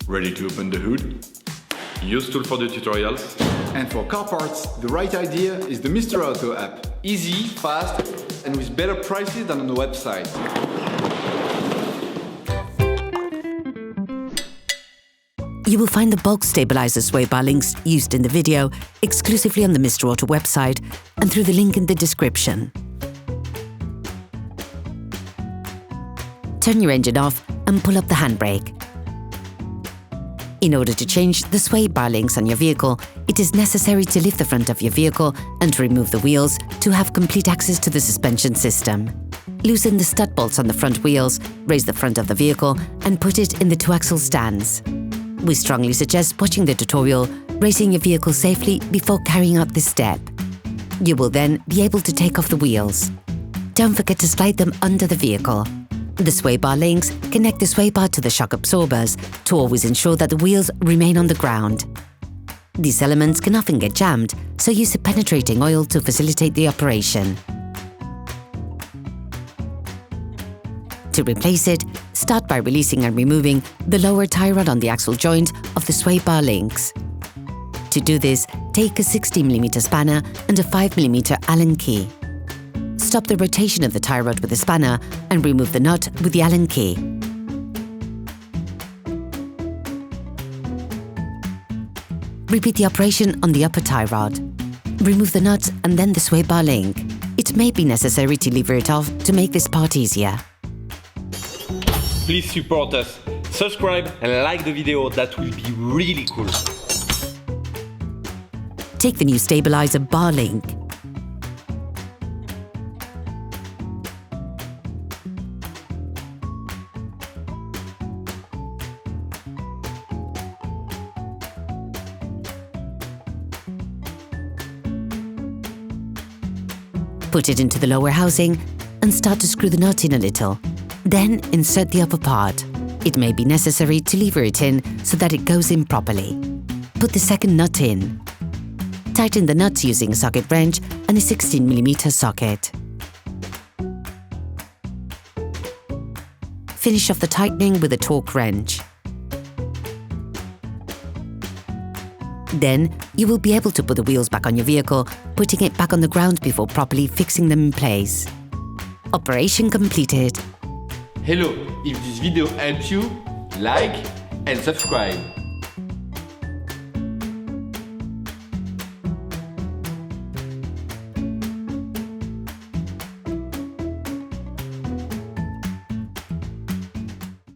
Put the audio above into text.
Ready to open the hood? UseTool for the tutorials. And for car parts, the right idea is the Mr. Auto app. Easy, fast, and with better prices than on the website. You will find the bulk stabilizer sway bar links used in the video exclusively on the Mr. Auto website and through the link in the description. Turn your engine off and pull up the handbrake. In order to change the sway bar links on your vehicle, it is necessary to lift the front of your vehicle and to remove the wheels to have complete access to the suspension system. Loosen the stud bolts on the front wheels, raise the front of the vehicle and put it in the two-axle stands. We strongly suggest watching the tutorial, raising your vehicle safely before carrying out this step. You will then be able to take off the wheels. Don't forget to slide them under the vehicle. The sway bar links connect the sway bar to the shock absorbers to always ensure that the wheels remain on the ground. These elements can often get jammed, so use a penetrating oil to facilitate the operation. To replace it, start by releasing and removing the lower tie rod on the axle joint of the sway bar links. To do this, take a 60mm spanner and a 5mm Allen key. Stop the rotation of the tie rod with the spanner and remove the nut with the Allen key. Repeat the operation on the upper tie rod. Remove the nut and then the sway bar link. It may be necessary to lever it off to make this part easier. Please support us, subscribe and like the video, that will be really cool. Take the new stabilizer bar link. Put it into the lower housing and start to screw the nut in a little. Then insert the upper part. It may be necessary to lever it in so that it goes in properly. Put the second nut in. Tighten the nuts using a socket wrench and a 16mm socket. Finish off the tightening with a torque wrench. Then, you will be able to put the wheels back on your vehicle, putting it back on the ground before properly fixing them in place. Operation completed. Hello, if this video helped you, like and subscribe.